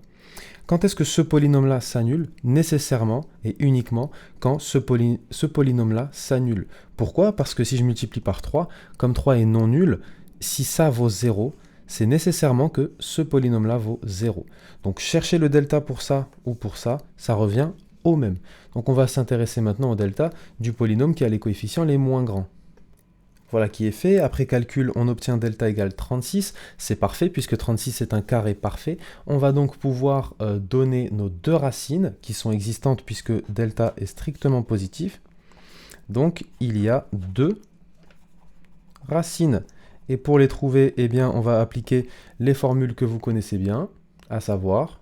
Quand est-ce que ce polynôme-là s'annule? Nécessairement et uniquement quand ce polynôme-là s'annule. Pourquoi? Parce que si je multiplie par 3, comme 3 est non nul, si ça vaut 0, c'est nécessairement que ce polynôme-là vaut 0. Donc chercher le delta pour ça ou pour ça, ça revient au même. Donc on va s'intéresser maintenant au delta du polynôme qui a les coefficients les moins grands. Voilà qui est fait. Après calcul, on obtient delta égale 36. C'est parfait puisque 36 est un carré parfait. On va donc pouvoir donner nos deux racines qui sont existantes puisque delta est strictement positif. Donc il y a deux racines. Et pour les trouver, eh bien, on va appliquer les formules que vous connaissez bien, à savoir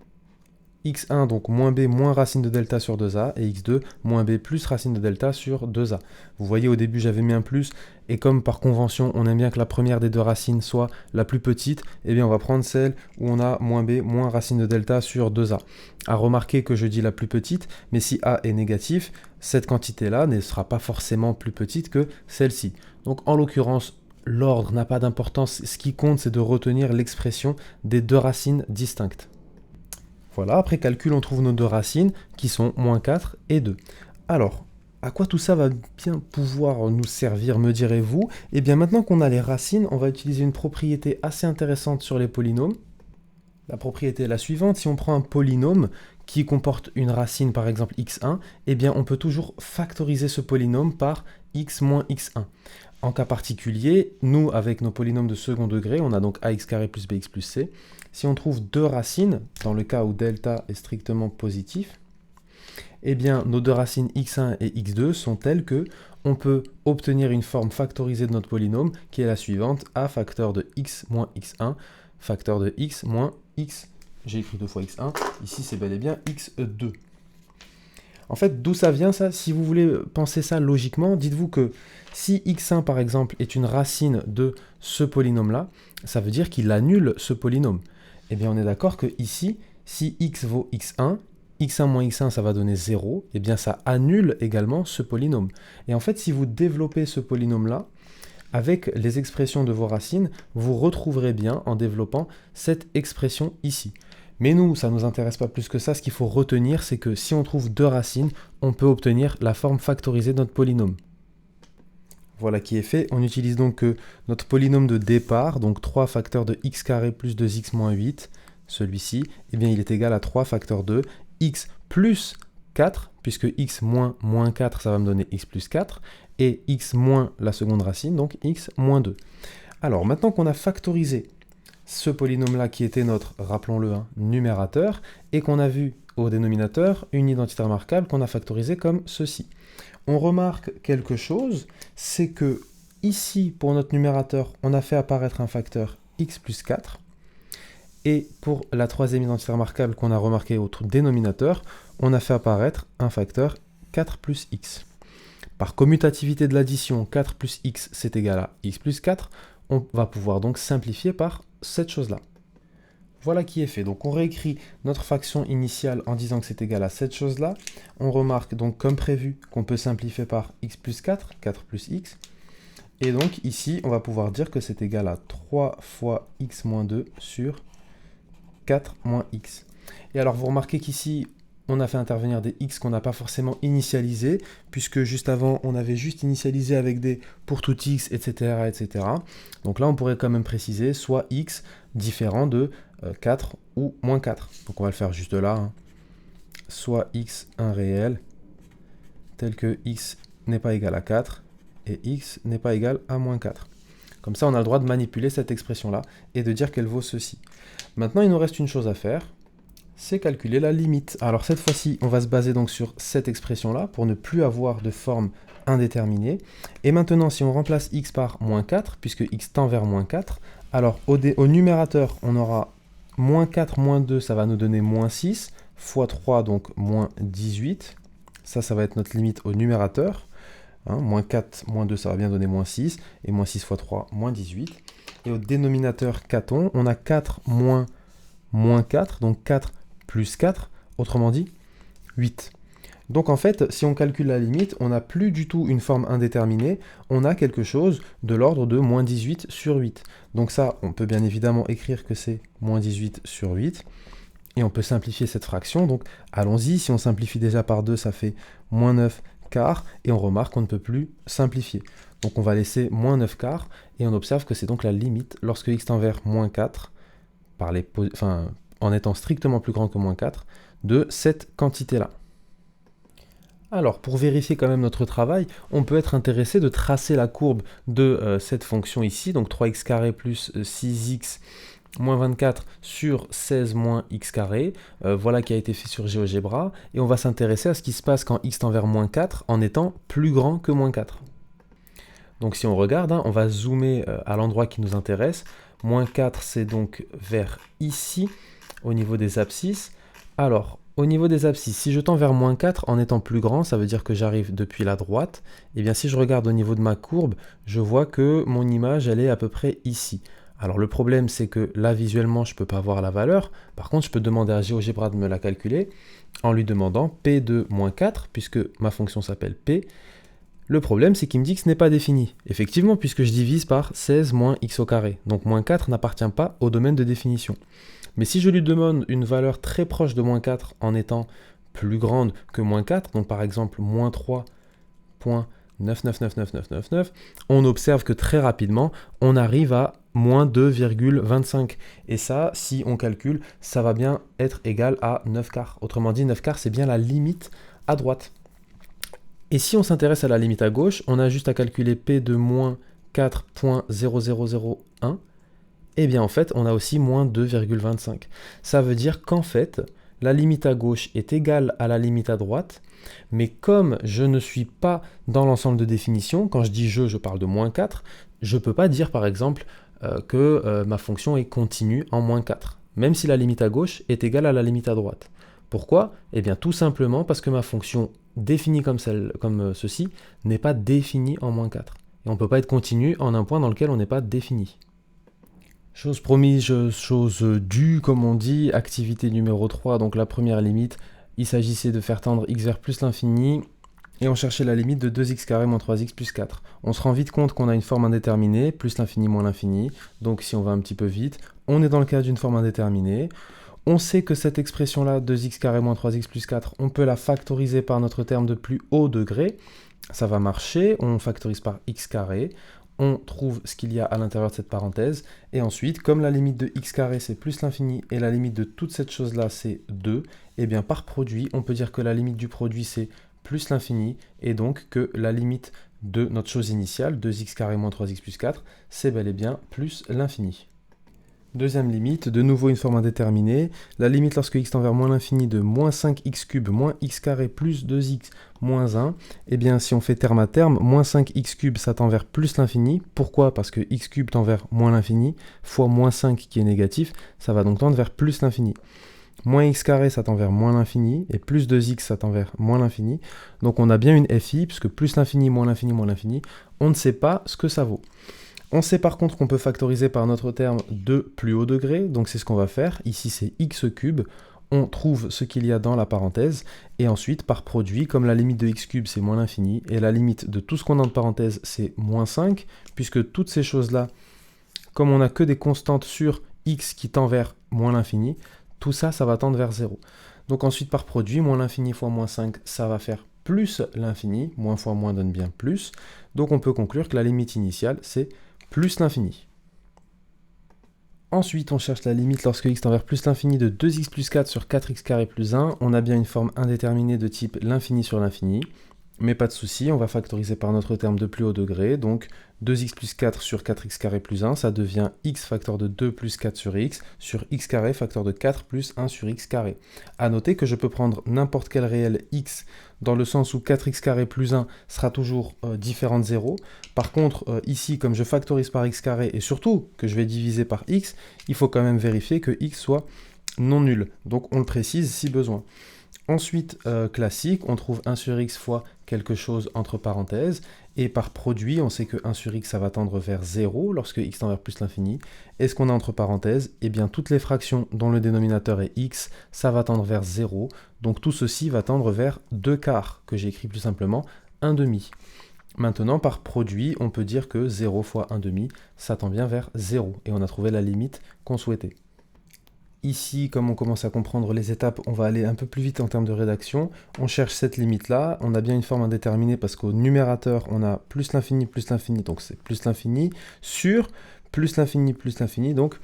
x1, donc moins b moins racine de delta sur 2a, et x2, moins b plus racine de delta sur 2a. Vous voyez, au début, j'avais mis un plus, et comme par convention, on aime bien que la première des deux racines soit la plus petite, eh bien, on va prendre celle où on a moins b moins racine de delta sur 2a. À remarquer que je dis la plus petite, mais si a est négatif, cette quantité-là ne sera pas forcément plus petite que celle-ci. Donc, en l'occurrence, l'ordre n'a pas d'importance. Ce qui compte, c'est de retenir l'expression des deux racines distinctes. Voilà, après calcul, on trouve nos deux racines qui sont moins 4 et 2. Alors, à quoi tout ça va bien pouvoir nous servir, me direz-vous? Eh bien, maintenant qu'on a les racines, on va utiliser une propriété assez intéressante sur les polynômes. La propriété est la suivante. Si on prend un polynôme qui comporte une racine, par exemple x1, eh bien, on peut toujours factoriser ce polynôme par x moins x1. En cas particulier, nous, avec nos polynômes de second degré, on a donc ax carré plus bx plus c. Si on trouve deux racines, dans le cas où delta est strictement positif, eh bien, nos deux racines x1 et x2 sont telles que on peut obtenir une forme factorisée de notre polynôme, qui est la suivante, a facteur de x moins x1, facteur de x moins x. J'ai écrit deux fois x1, ici c'est bel et bien x2. En fait, d'où ça vient ça? Si vous voulez penser ça logiquement, dites-vous que si x1 par exemple est une racine de ce polynôme-là, ça veut dire qu'il annule ce polynôme. Eh bien on est d'accord que ici, si x vaut x1, x1 moins x1 ça va donner 0, eh bien ça annule également ce polynôme. Et en fait, si vous développez ce polynôme-là, avec les expressions de vos racines, vous retrouverez bien en développant cette expression ici. Mais nous, ça ne nous intéresse pas plus que ça. Ce qu'il faut retenir, c'est que si on trouve deux racines, on peut obtenir la forme factorisée de notre polynôme. Voilà qui est fait. On utilise donc notre polynôme de départ, donc 3 facteurs de x carré plus 2x moins 8, celui-ci, eh bien il est égal à 3 facteurs de x plus 4, puisque x moins moins 4, ça va me donner x plus 4, et x moins la seconde racine, donc x moins 2. Alors, maintenant qu'on a factorisé ce polynôme-là qui était notre, rappelons-le, numérateur, et qu'on a vu au dénominateur une identité remarquable qu'on a factorisée comme ceci. On remarque quelque chose, c'est que ici, pour notre numérateur, on a fait apparaître un facteur x plus 4, et pour la troisième identité remarquable qu'on a remarqué au dénominateur, on a fait apparaître un facteur 4 plus x. Par commutativité de l'addition, 4 plus x, c'est égal à x plus 4, on va pouvoir donc simplifier par cette chose-là. Voilà qui est fait. Donc on réécrit notre fraction initiale en disant que c'est égal à cette chose-là. On remarque donc comme prévu qu'on peut simplifier par x plus 4, 4 plus x. Et donc ici, on va pouvoir dire que c'est égal à 3 fois x moins 2 sur 4 moins x. Et alors vous remarquez qu'ici, on a fait intervenir des x qu'on n'a pas forcément initialisés, puisque juste avant, on avait juste initialisé avec des pour tout x, etc., etc. Donc là, on pourrait quand même préciser soit x différent de 4 ou moins 4. Donc on va le faire juste là. Soit x un réel, tel que x n'est pas égal à 4, et x n'est pas égal à moins 4. Comme ça, on a le droit de manipuler cette expression-là, et de dire qu'elle vaut ceci. Maintenant, il nous reste une chose à faire, c'est calculer la limite. Alors cette fois-ci, on va se baser donc sur cette expression-là pour ne plus avoir de forme indéterminée. Et maintenant, si on remplace x par moins 4, puisque x tend vers moins 4, alors au numérateur, on aura moins 4 moins 2, ça va nous donner moins 6, fois 3, donc moins 18. Ça va être notre limite au numérateur. Hein, moins 4 moins 2, ça va bien donner moins 6. Et moins 6 fois 3, moins 18. Et au dénominateur, qu'a-t-on? On a 4 moins moins 4, donc 4 plus 4, autrement dit 8. Donc en fait, si on calcule la limite, on n'a plus du tout une forme indéterminée, on a quelque chose de l'ordre de moins 18 sur 8. Donc ça, on peut bien évidemment écrire que c'est moins 18 sur 8, et on peut simplifier cette fraction. Donc allons-y, si on simplifie déjà par 2, ça fait moins 9 quarts, et on remarque qu'on ne peut plus simplifier. Donc on va laisser moins 9 quarts, et on observe que c'est donc la limite lorsque x tend vers moins 4, en étant strictement plus grand que moins 4, de cette quantité-là. Alors, pour vérifier quand même notre travail, on peut être intéressé de tracer la courbe de cette fonction ici, donc 3x carré plus 6x moins 24 sur 16 moins x carré, voilà qui a été fait sur GeoGebra, et on va s'intéresser à ce qui se passe quand x tend vers moins 4 en étant plus grand que moins 4. Donc si on regarde, hein, on va zoomer à l'endroit qui nous intéresse. Moins 4, c'est donc vers ici, au niveau des abscisses. Alors, au niveau des abscisses, si je tends vers moins 4 en étant plus grand, ça veut dire que j'arrive depuis la droite. Et bien si je regarde au niveau de ma courbe, je vois que mon image, elle est à peu près ici. Alors le problème, c'est que là, visuellement, je ne peux pas voir la valeur. Par contre, je peux demander à GeoGebra de me la calculer en lui demandant P de moins 4, puisque ma fonction s'appelle P. Le problème, c'est qu'il me dit que ce n'est pas défini. Effectivement, puisque je divise par 16 moins x au carré. Donc moins 4 n'appartient pas au domaine de définition. Mais si je lui demande une valeur très proche de moins 4 en étant plus grande que moins 4, donc par exemple moins 3,999999, on observe que très rapidement, on arrive à moins 2,25. Et ça, si on calcule, ça va bien être égal à 9 quarts. Autrement dit, 9 quarts, c'est bien la limite à droite. Et si on s'intéresse à la limite à gauche, on a juste à calculer P de moins 4,0001. Eh bien en fait, on a aussi moins 2,25. Ça veut dire qu'en fait, la limite à gauche est égale à la limite à droite, mais comme je ne suis pas dans l'ensemble de définition, quand je dis je parle de moins 4, je ne peux pas dire par exemple que ma fonction est continue en moins 4, même si la limite à gauche est égale à la limite à droite. Pourquoi? Eh bien tout simplement parce que ma fonction définie comme ceci n'est pas définie en moins 4. Et on ne peut pas être continu en un point dans lequel on n'est pas défini. Chose promise, chose due, comme on dit, activité numéro 3, donc la première limite, il s'agissait de faire tendre x vers plus l'infini, et on cherchait la limite de 2x carré moins 3x plus 4. On se rend vite compte qu'on a une forme indéterminée, plus l'infini moins l'infini, donc si on va un petit peu vite, on est dans le cas d'une forme indéterminée. On sait que cette expression-là, 2x carré moins 3x plus 4, on peut la factoriser par notre terme de plus haut degré, ça va marcher, on factorise par x carré, on trouve ce qu'il y a à l'intérieur de cette parenthèse, et ensuite, comme la limite de x carré c'est plus l'infini, et la limite de toute cette chose-là c'est 2, et bien par produit, on peut dire que la limite du produit c'est plus l'infini, et donc que la limite de notre chose initiale, 2x carré moins 3x plus 4, c'est bel et bien plus l'infini. Deuxième limite, de nouveau une forme indéterminée. La limite lorsque x tend vers moins l'infini de moins 5x cube moins x carré plus 2x moins 1, eh bien si on fait terme à terme, moins 5x cube ça tend vers plus l'infini. Pourquoi? Parce que x cube tend vers moins l'infini, fois moins 5 qui est négatif, ça va donc tendre vers plus l'infini. Moins x carré ça tend vers moins l'infini, et plus 2x ça tend vers moins l'infini. Donc on a bien une fi, puisque plus l'infini, moins l'infini, on ne sait pas ce que ça vaut. On sait par contre qu'on peut factoriser par notre terme de plus haut degré, donc c'est ce qu'on va faire. Ici c'est x cube, on trouve ce qu'il y a dans la parenthèse, et ensuite par produit, comme la limite de x cube c'est moins l'infini, et la limite de tout ce qu'on a en parenthèse c'est moins 5, puisque toutes ces choses-là, comme on n'a que des constantes sur x qui tend vers moins l'infini, tout ça, ça va tendre vers 0. Donc ensuite par produit, moins l'infini fois moins 5, ça va faire plus l'infini, moins fois moins donne bien plus, donc on peut conclure que la limite initiale c'est plus l'infini. Ensuite, on cherche la limite lorsque x tend vers plus l'infini de 2x plus 4 sur 4x carré plus 1. On a bien une forme indéterminée de type l'infini sur l'infini. Mais pas de souci, on va factoriser par notre terme de plus haut degré, donc 2x plus 4 sur 4x carré plus 1, ça devient x facteur de 2 plus 4 sur x carré facteur de 4 plus 1 sur x carré. A noter que je peux prendre n'importe quel réel x, dans le sens où 4x carré plus 1 sera toujours différent de 0. Par contre, ici, comme je factorise par x carré, et surtout que je vais diviser par x, il faut quand même vérifier que x soit non nul. Donc on le précise si besoin. Ensuite, classique, on trouve 1 sur x fois quelque chose entre parenthèses, et par produit, on sait que 1 sur x, ça va tendre vers 0 lorsque x tend vers plus l'infini. Et ce qu'on a entre parenthèses, eh bien toutes les fractions dont le dénominateur est x, ça va tendre vers 0, donc tout ceci va tendre vers 2 quarts, que j'ai écrit plus simplement 1 demi. Maintenant, par produit, on peut dire que 0 fois 1 demi, ça tend bien vers 0, et on a trouvé la limite qu'on souhaitait. Ici, comme on commence à comprendre les étapes, on va aller un peu plus vite en termes de rédaction. On cherche cette limite-là. On a bien une forme indéterminée parce qu'au numérateur, on a plus l'infini, donc c'est plus l'infini, sur plus l'infini, donc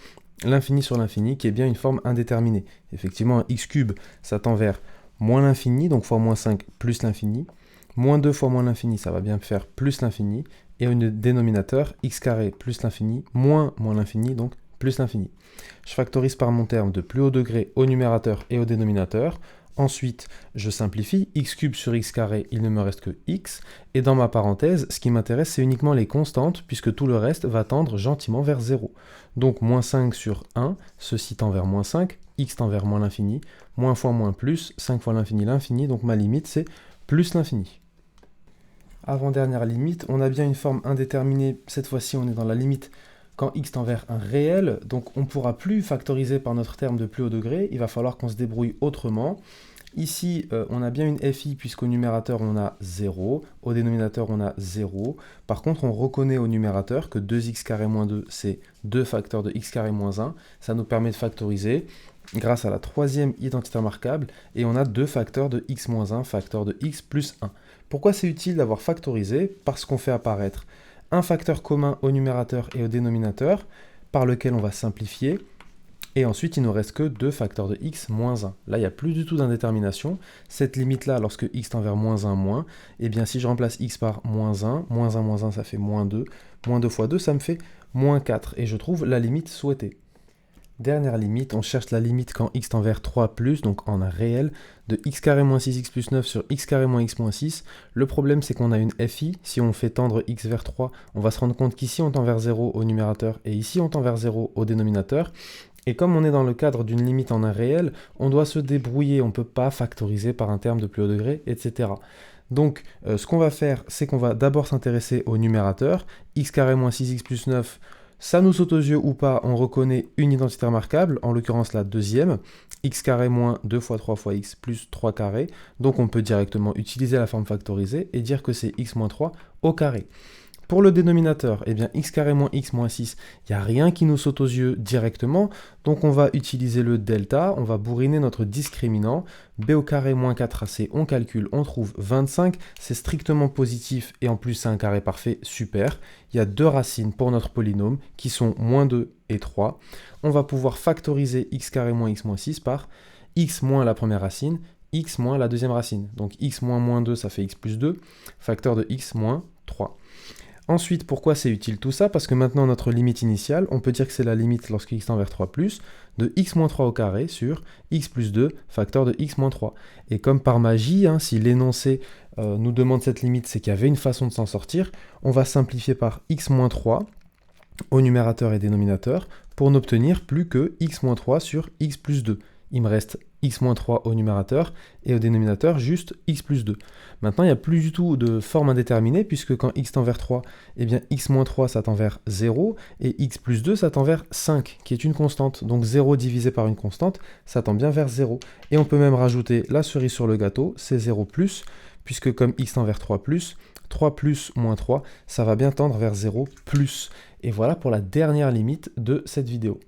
l'infini sur l'infini, qui est bien une forme indéterminée. Effectivement, un x cube, ça tend vers moins l'infini, donc fois moins 5 plus l'infini. Moins 2 fois moins l'infini, ça va bien faire plus l'infini. Et au dénominateur, x carré plus l'infini, moins l'infini, donc plus l'infini. Je factorise par mon terme de plus haut degré au numérateur et au dénominateur. Ensuite, je simplifie. X cube sur x carré, il ne me reste que x. Et dans ma parenthèse, ce qui m'intéresse, c'est uniquement les constantes, puisque tout le reste va tendre gentiment vers 0. Donc, moins 5 sur 1, ceci tend vers moins 5, x tend vers moins l'infini, moins fois moins plus, 5 fois l'infini, donc ma limite, c'est plus l'infini. Avant-dernière limite, on a bien une forme indéterminée. Cette fois-ci, on est dans la limite quand x tend vers un réel, donc on ne pourra plus factoriser par notre terme de plus haut degré, il va falloir qu'on se débrouille autrement. Ici, on a bien une fi, puisqu'au numérateur, on a 0, au dénominateur, on a 0. Par contre, on reconnaît au numérateur que 2x carré moins 2, c'est 2 facteurs de x carré moins 1. Ça nous permet de factoriser grâce à la troisième identité remarquable, et on a 2 facteurs de x moins 1, facteur de x plus 1. Pourquoi c'est utile d'avoir factorisé? Parce qu'on fait apparaître un facteur commun au numérateur et au dénominateur, par lequel on va simplifier, et ensuite il ne nous reste que 2 facteurs de x moins 1. Là, il n'y a plus du tout d'indétermination. Cette limite-là, lorsque x tend vers moins 1, moins, eh bien si je remplace x par moins 1, moins 1, ça fait moins 2, moins 2 fois 2, ça me fait moins 4, et je trouve la limite souhaitée. Dernière limite, on cherche la limite quand x tend vers 3 plus, donc en un réel, de x carré moins 6x plus 9 sur x carré moins x moins 6. Le problème, c'est qu'on a une fi. Si on fait tendre x vers 3, on va se rendre compte qu'ici, on tend vers 0 au numérateur, et ici, on tend vers 0 au dénominateur. Et comme on est dans le cadre d'une limite en un réel, on doit se débrouiller, on ne peut pas factoriser par un terme de plus haut degré, etc. Donc, ce qu'on va faire, c'est qu'on va d'abord s'intéresser au numérateur. X carré moins 6x plus 9, ça nous saute aux yeux ou pas, on reconnaît une identité remarquable, en l'occurrence la deuxième, x carré moins 2 fois 3 fois x plus 3 carré. Donc on peut directement utiliser la forme factorisée et dire que c'est x moins 3 au carré. Pour le dénominateur, eh bien x carré moins x moins 6, il n'y a rien qui nous saute aux yeux directement, donc on va utiliser le delta, on va bourriner notre discriminant, b au carré moins 4ac, on calcule, on trouve 25, c'est strictement positif et en plus c'est un carré parfait, super. Il y a 2 racines pour notre polynôme qui sont moins 2 et 3. On va pouvoir factoriser x carré moins x moins 6 par x moins la première racine, x moins la deuxième racine. Donc x moins moins 2, ça fait x plus 2, facteur de x moins 3. Ensuite, pourquoi c'est utile tout ça? Parce que maintenant, notre limite initiale, on peut dire que c'est la limite lorsque x tend vers 3 plus, de x moins 3 au carré sur x plus 2, facteur de x moins 3. Et comme par magie, si l'énoncé nous demande cette limite, c'est qu'il y avait une façon de s'en sortir, on va simplifier par x moins 3 au numérateur et dénominateur pour n'obtenir plus que x moins 3 sur x plus 2. Il me reste x moins 3 au numérateur et au dénominateur juste x plus 2. Maintenant, il n'y a plus du tout de forme indéterminée puisque quand x tend vers 3, eh bien x moins 3 ça tend vers 0 et x plus 2 ça tend vers 5 qui est une constante. Donc 0 divisé par une constante, ça tend bien vers 0. Et on peut même rajouter la cerise sur le gâteau, c'est 0 plus, puisque comme x tend vers 3 plus moins 3, ça va bien tendre vers 0 plus. Et voilà pour la dernière limite de cette vidéo.